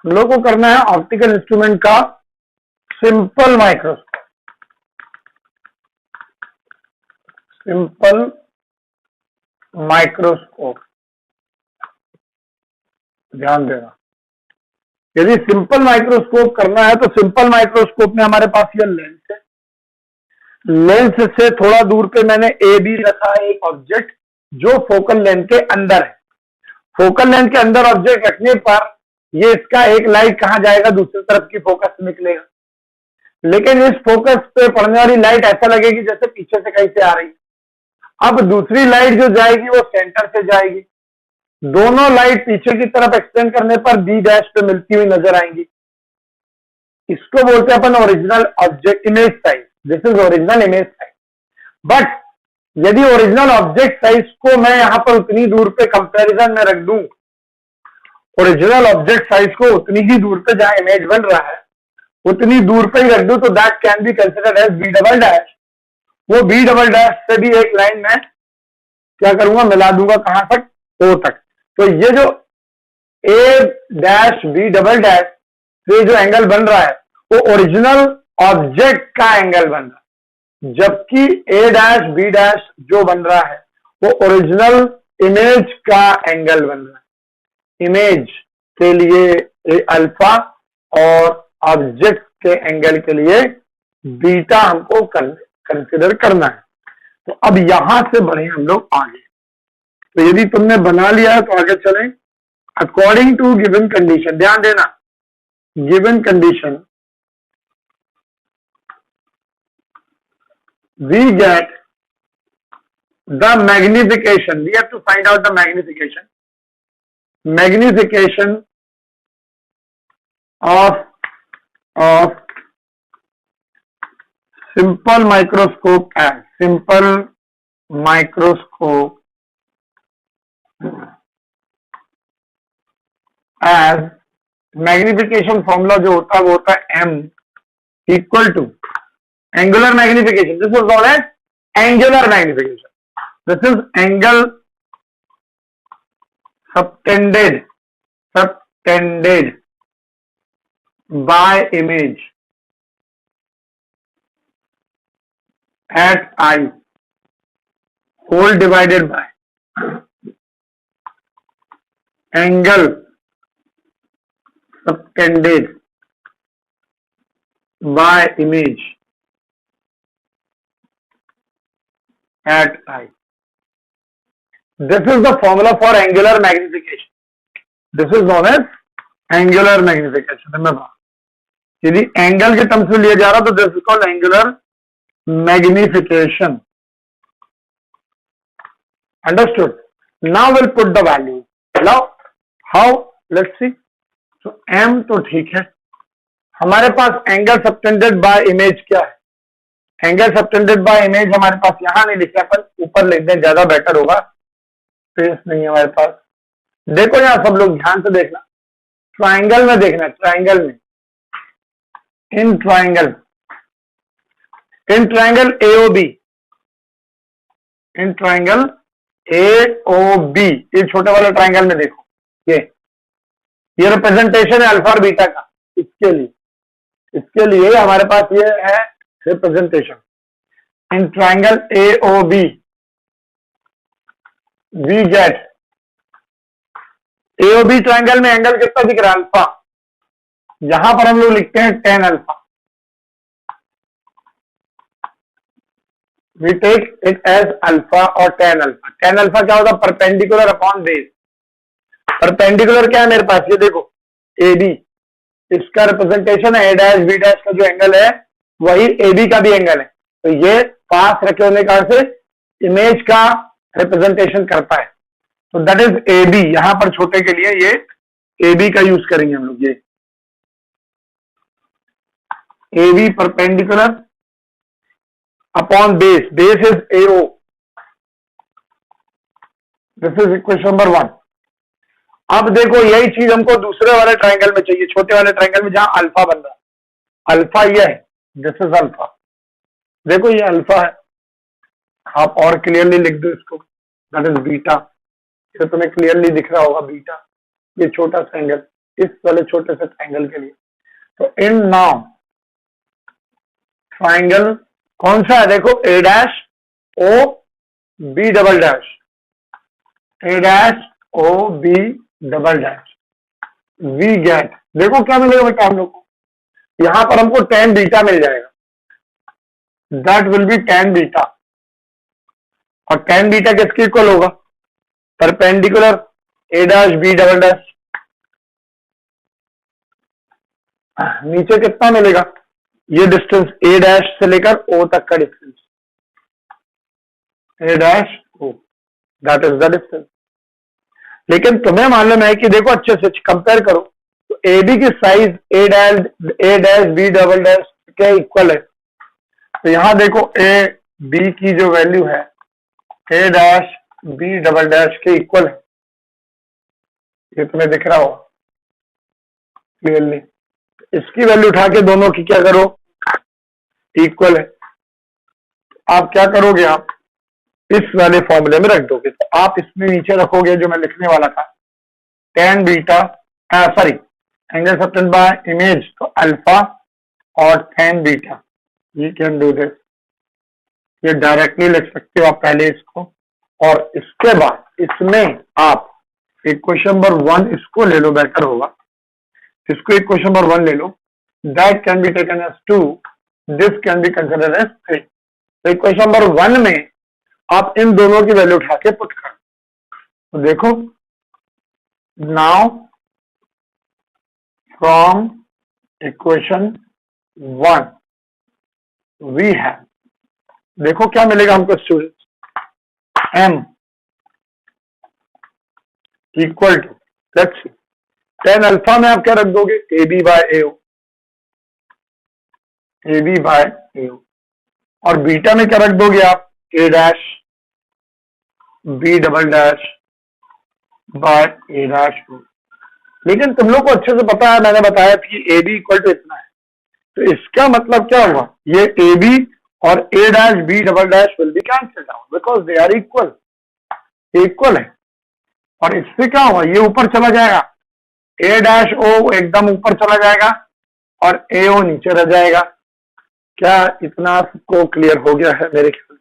हम लोग को करना है ऑप्टिकल इंस्ट्रूमेंट का सिंपल माइक्रोस्कोप। सिंपल माइक्रोस्कोप, ध्यान देना। यदि सिंपल माइक्रोस्कोप करना है तो सिंपल माइक्रोस्कोप में हमारे पास ये लेंस है। लेंस से थोड़ा दूर पे मैंने ए बी रखा है, एक ऑब्जेक्ट जो फोकल लेंथ के अंदर है। फोकल लेंथ के अंदर ऑब्जेक्ट रखने पर ये इसका एक लाइट कहां जाएगा, दूसरी तरफ की फोकस से निकलेगा। लेकिन इस फोकस पे पड़ने वाली लाइट ऐसा लगेगी जैसे पीछे से कहीं से आ रही है। अब दूसरी लाइट जो जाएगी वो सेंटर से जाएगी। दोनों लाइट पीछे की तरफ एक्सटेंड करने पर बी डैश पे मिलती हुई नजर आएंगी। इसको बोलते हैं अपन original object image size. This is original image size. But यदि ओरिजिनल ऑब्जेक्ट साइज को मैं यहां पर उतनी दूर पे कंपैरिजन में रख दूं, ओरिजिनल ऑब्जेक्ट साइज को उतनी ही दूर पे जहां इमेज बन रहा है उतनी दूर पे ही रख दूं, तो that can be considered as B double dash. वो बी डबल डैश से भी एक लाइन में क्या करूंगा, मिला दूंगा कहां तक, ओ तक। तो ये जो ए डैश बी डबल डैश से जो एंगल बन रहा है वो ओरिजिनल ऑब्जेक्ट का एंगल बन रहा है, जबकि ए डैश बी डैश जो बन रहा है वो ओरिजिनल इमेज का एंगल बन रहा है। इमेज के लिए अल्फा और ऑब्जेक्ट के एंगल के लिए बीटा हमको कंसिडर करना है। तो अब यहां से बढ़े हम लोग आगे। तो यदि तुमने बना लिया है तो आगे चलें। अकॉर्डिंग टू गिवन कंडीशन, ध्यान देना, given condition we get the magnification. We have to find out the magnification of simple microscope as magnification formula जो होता है वो होता है m equal to angular magnification. This is known as angular magnification. This is angle subtended by image at I whole divided by angle subtended by image at I. This is the formula for angular magnification. This is known as angular magnification. Remember, यदि angle के terms में लिया जा रहा तो this is called angular magnification. Understood? Now will put the value. Now how, let's see. तो m तो ठीक है, हमारे पास एंगल सबटेंडेड बाय इमेज क्या है? एंगल सबटेंडेड बाय इमेज हमारे पास यहां नहीं लिखा, पर ऊपर लिख दें, ज्यादा बेटर होगा। स्पेस नहीं है हमारे पास। देखो यहां सब लोग ध्यान से देखना, ट्राइंगल में देखना, ट्राइंगल में, इन ट्राइंगल AOB, इन ट्राइंगल AOB, ये छोटे वाले ट्राइंगल में देखो, ये रिप्रेजेंटेशन है अल्फा और बीटा का। इसके लिए हमारे पास ये है representation. In triangle AOB we get, AOB triangle में एंगल कितना दिख रहा है? अल्फा। यहां पर हम लोग लिखते हैं tan alpha. We take it as alpha और tan अल्फा। tan अल्फा क्या होगा? Perpendicular upon base. परपेंडिकुलर क्या है मेरे पास? ये देखो AB, इसका रिप्रेजेंटेशन है A डैश B डैश का जो एंगल है वही AB का भी एंगल है। तो ये पास रखे होने का से इमेज का रिप्रेजेंटेशन करता है। तो दैट इज AB। यहां पर छोटे के लिए ये AB का यूज करेंगे हम लोग। ये AB perpendicular upon base, base is AO। This is equation number 1। अब देखो यही चीज हमको दूसरे वाले ट्राइंगल में चाहिए, छोटे वाले ट्राइंगल में जहां अल्फा बन रहा है। अल्फा ये है, दिस इज अल्फा। देखो ये अल्फा है, आप और क्लियरली लिख दो इसको, दैट इज बीटा। तो तुम्हें क्लियरली दिख रहा होगा बीटा, ये छोटा सा एंगल, इस वाले छोटे से ट्राइंगल के लिए। तो इन नाउ ट्राइंगल कौन सा है, देखो A dash O B double dash, A dash O B double dash, we get, देखो क्या मिलेगा बेटा हम लोग को, यहां पर हमको tan बीटा मिल जाएगा, that will be tan beta. और tan बीटा किसके इक्वल होगा, perpendicular A dash B double dash. नीचे कितना मिलेगा, ये डिस्टेंस ए डैश से लेकर ओ तक का distance, A dash O, that is the distance. लेकिन तुम्हें मालूम है कि देखो अच्छे से कंपेयर करो, तो ए बी की साइज ए डैश बी डबल डैश के इक्वल है। तो यहां देखो ए बी की जो वैल्यू है A dash B double dash के इक्वल है, ये तुम्हें दिख रहा होगा क्लियरली। इसकी वैल्यू उठा के दोनों की क्या करो, इक्वल है। आप क्या करोगे, आप इस वाले फॉर्मूले में रख दोगे। तो आप इसमें नीचे रखोगे जो मैं लिखने वाला था, tan beta sorry angle subtended by image, तो अल्फा और tan beta, you can do this, ये डायरेक्टली लिख सकते हो आप पहले इसको, और इसके बाद इसमें आप इक्वेशन नंबर 1 इसको ले लो, बेटर होगा, इसको इक्वेशन नंबर 1 ले लो, that can be taken as 2, this can be considered as 3। तो इक्वेशन नंबर 1 में आप इन दोनों की वैल्यू उठा के पुट कर, तो देखो now from equation 1 we have, देखो क्या मिलेगा हमको students, m equal to, let's see, tan alpha में आप क्या रख दोगे, A B by A O, A B by A O, और बीटा में क्या रख दोगे आप, A dash B double dash by A dash O. लेकिन तुम लोग को अच्छे से पता है, मैंने बताया था कि ए बी इक्वल टू इतना है, तो इसका मतलब क्या हुआ, ये ए बी और A dash B double dash will be cancelled out because they are equal, equal है। और इससे क्या हुआ, ये ऊपर चला जाएगा, ए डैश ओ एकदम ऊपर चला जाएगा और ए ओ नीचे रह जाएगा। क्या इतना सबको क्लियर हो गया है मेरे ख्याल,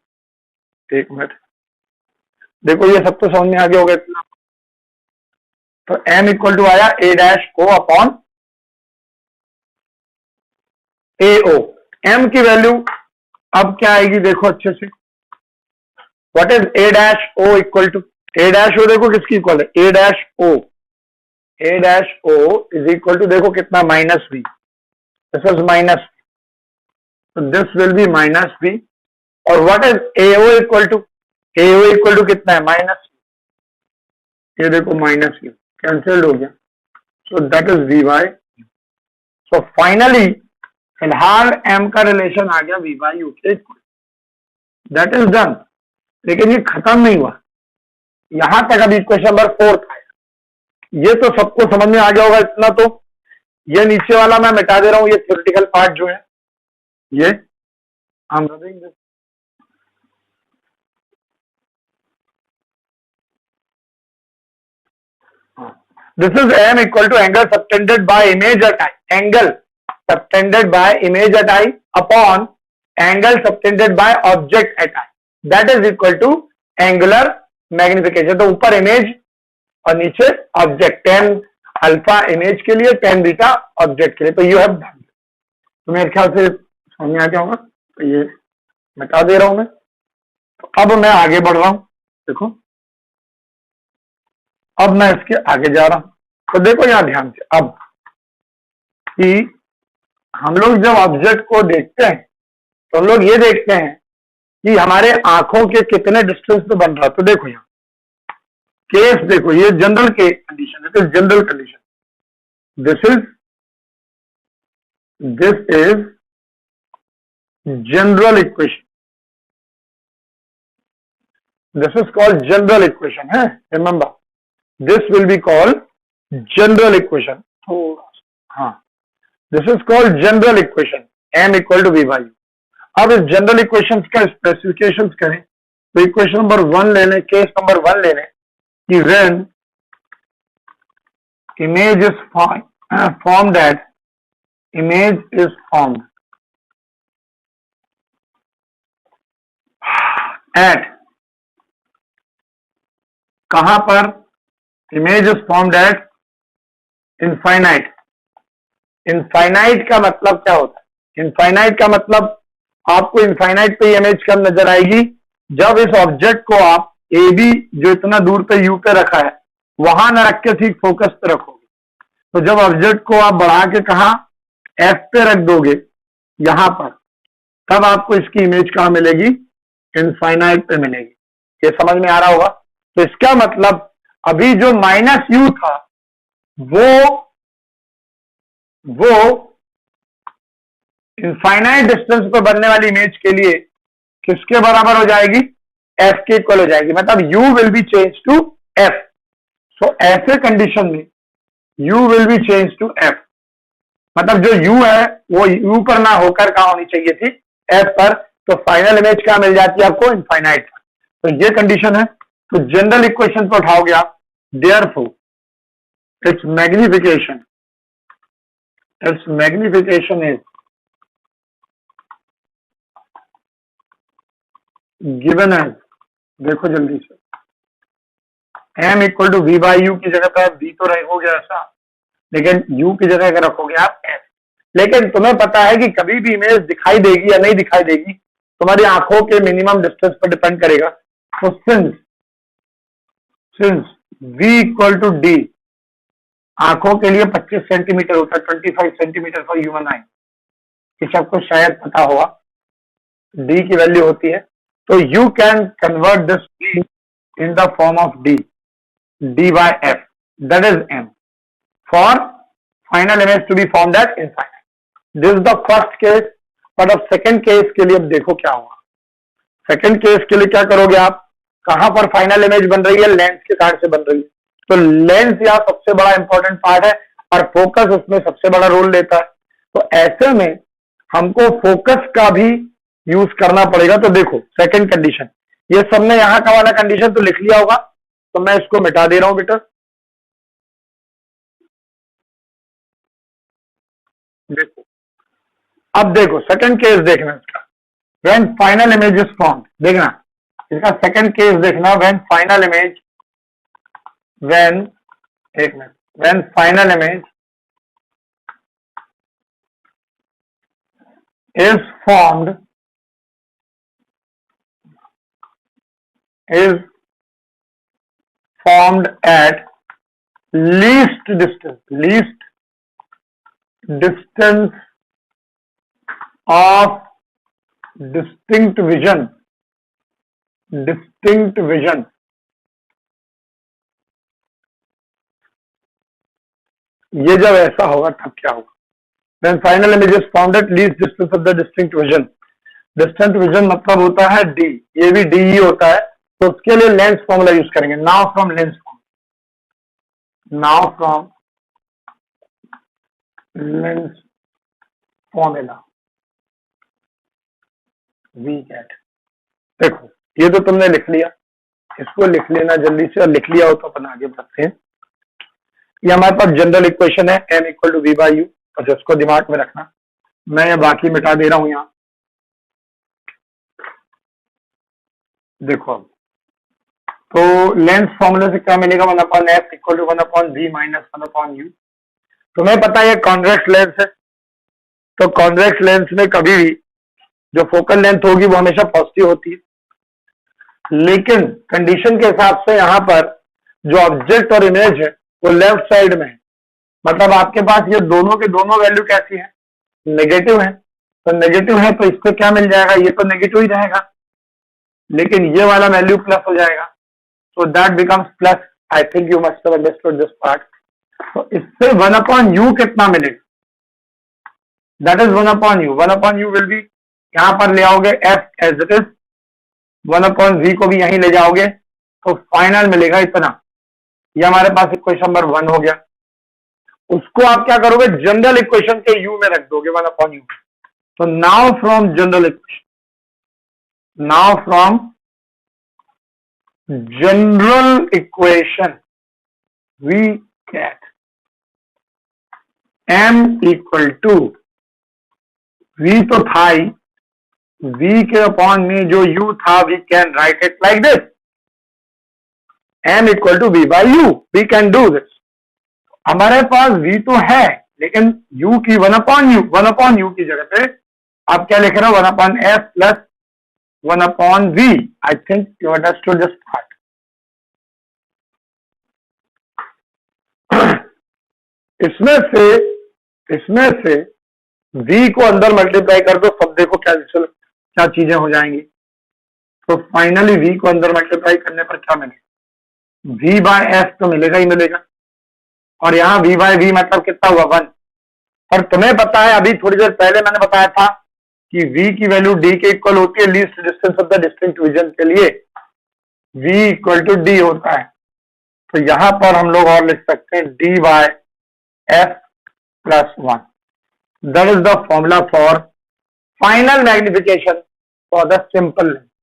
एक मिनट देखो, ये सब तो समझ में आ गया होगा इतना। तो m इक्वल टू आया A dash O upon A O, m की वैल्यू अब क्या आएगी देखो अच्छे से, what is A dash O equal to, A dash O देखो किसकी इक्वल है, A dash O, A dash O is equal to देखो कितना, minus B, this is minus, तो this will be minus B. और what is A O equal to, A O equal to कितना है, minus, ये देखो minus you cancelled हो गया, so that is v by. So finally फिलहाल m का रिलेशन आ गया वी बाय यू के इक्वल, दैट इज डन। लेकिन ये खत्म नहीं हुआ, यहां तक अभी क्वेश्चन नंबर 4 था, ये तो सबको समझ में आ गया होगा इतना। तो ये नीचे वाला मैं मिटा दे रहा हूं, ये थ्योरेटिकल पार्ट जो है ये हम देंगे। This is m equal to angle subtended by image at I, angle subtended by image at I upon angle subtended by object at I, that is equal to angular magnification। तो ऊपर image और नीचे object, tan alpha image के लिए, tan beta object के लिए। तो you have done, तो मेरे ख्याल से समझ में आ गया होगा। तो ये मिटा दे रहा हूं मैं, तो अब मैं आगे बढ़ रहा हूं, देखो अब मैं इसके आगे जा रहा हूं। तो देखो यहां ध्यान से, अब कि हम लोग जब ऑब्जेक्ट को देखते हैं तो हम लोग ये देखते हैं कि हमारे आंखों के कितने डिस्टेंस पे बन रहा है। तो देखो यहाँ केस देखो, ये जनरल के कंडीशन है, तो general condition, this is general equation, this is called general equation है, remember this will be called general equation। तो हाँ, this is called general equation, m equal to v by u। अब इस general equations का specifications करें तो equation number 1 ले लें, केस नंबर 1 ले लें कि when image is formed at, image is formed at, कहां पर? Image is formed at infinite. Infinite का मतलब क्या होता है? इनफाइनाइट का मतलब आपको इनफाइनाइट पे इमेज कब नजर आएगी? जब इस ऑब्जेक्ट को आप ए बी जो इतना दूर पे यू पे रखा है वहां न रख के ठीक फोकस पे रखोगे। तो जब ऑब्जेक्ट को आप बढ़ा के कहा एफ पे रख दोगे यहां पर, तब आपको इसकी इमेज कहां मिलेगी? इनफाइनाइट पे मिलेगी। ये समझ में आ रहा होगा? तो इसका मतलब अभी जो माइनस यू था वो इनफाइनाइट डिस्टेंस पर बनने वाली इमेज के लिए किसके बराबर हो जाएगी? एफ के इक्वल हो जाएगी। मतलब U will be change to F. So ऐसे कंडीशन में U will be change to F. मतलब जो यू है वो यू पर ना होकर कहां होनी चाहिए थी? एफ पर। तो फाइनल इमेज क्या मिल जाती है आपको? इनफाइनाइट। तो ये कंडीशन है। तो जनरल इक्वेशन पर उठाओगे आप, therefore its magnification is given as, देखो जल्दी से, m equal to v by u की जगह पे आप v तो रखोगे ऐसा, लेकिन u की जगह अगर रखोगे आप f। लेकिन तुम्हें पता है कि कभी भी इमेज दिखाई देगी या नहीं दिखाई देगी तुम्हारी आंखों के मिनिमम डिस्टेंस पर डिपेंड करेगा। तो since v equal to d, आंखों के लिए 25 सेंटीमीटर होता है, 25 सेंटीमीटर फॉर ह्यूमन आई, ये सबको शायद पता होगा। d की वैल्यू होती है, तो you can convert this d in the form of d by f, that is m, for final image to be formed at infinite. This is the first case, but अब second case के लिए अब देखो क्या होगा। second case के लिए क्या करोगे आप? कहां पर फाइनल इमेज बन रही है? लेंस के साइड से बन रही है। तो लेंस यहाँ सबसे बड़ा इंपॉर्टेंट पार्ट है और फोकस उसमें सबसे बड़ा रोल लेता है। तो ऐसे में हमको फोकस का भी यूज करना पड़ेगा। तो देखो सेकंड कंडीशन, ये सबने यहां का वाला कंडीशन तो लिख लिया होगा, तो मैं इसको मिटा दे रहा हूं बेटा। देखो अब देखो सेकंड केस देखना इसका, when final image is formed. देखना इसका सेकंड केस देखना, when final image, when final image is formed at least distance of distinct vision, ये जब ऐसा होगा तब क्या होगा? When final image is formed at least distance of the distinct vision, distant vision मतलब होता है d, ये भी d ही होता है। तो उसके लिए लेंस फॉर्मूला यूज करेंगे। Now from lens formula we get. देखो ये तो तुमने लिख लिया, इसको लिख लेना जल्दी से, और लिख लिया हो तो अपन आगे बढ़ते हैं। ये हमारे पास जनरल इक्वेशन है m equal to v by u, और जिसको दिमाग में रखना। मैं ये बाकी मिटा दे रहा हूं यहां। देखो अब तो लेंस फॉर्मूले से क्या मिलेगा? 1/f equal to 1/v minus 1/u। तुम्हें पता है ये कॉन्वेक्स लेंस है, तो कॉन्वेक्स लेंस में कभी भी जो फोकल लेंथ होगी वो हमेशा पॉजिटिव होती है। लेकिन कंडीशन के हिसाब से यहाँ पर जो ऑब्जेक्ट और इमेज है वो लेफ्ट साइड में है। मतलब आपके पास ये दोनों के दोनों वैल्यू कैसी है? नेगेटिव है। तो नेगेटिव है तो इसको क्या मिल जाएगा? ये तो नेगेटिव ही रहेगा, लेकिन ये वाला वैल्यू प्लस हो जाएगा। So that becomes plus. I think you must have understood this part. तो इससे 1/u कितना मिलेगा? That is 1/u. 1/u will be, यहां पर ले आओगे f as it is, 1/v को भी यहीं ले जाओगे, तो फाइनल मिलेगा इतना। ये हमारे पास इक्वेशन नंबर 1 हो गया। उसको आप क्या करोगे? जनरल इक्वेशन के u में रख दोगे 1/u। तो now from general equation, we get m equal to v तो था ही, v के अपॉन में जो u था, we can write it like this, m equal to v by u, we can do this. हमारे पास v तो है, लेकिन u की 1 अपॉन u की जगह पे आप क्या लिख रहे हो, 1/s plus 1/v। I think you understood this part. इसमें से v को अंदर मल्टीप्लाई कर दो, सब देखो क्या चीजें हो जाएंगी। तो फाइनली v को अंदर मल्टीप्लाई करने पर क्या मिलेगा, v बाय एस तो मिलेगा ही मिलेगा, और यहाँ v बाय v मतलब कितना हुआ 1। और तुम्हें पता है, अभी थोड़ी देर पहले मैंने बताया था कि v की वैल्यू d के इक्वल होती है least distance of the distinct vision के लिए, v इक्वल टू d होता है। तो यहां पर हम लोग और लिख सकते हैं d by f plus 1। That is the formula for final magnification for the simple lens.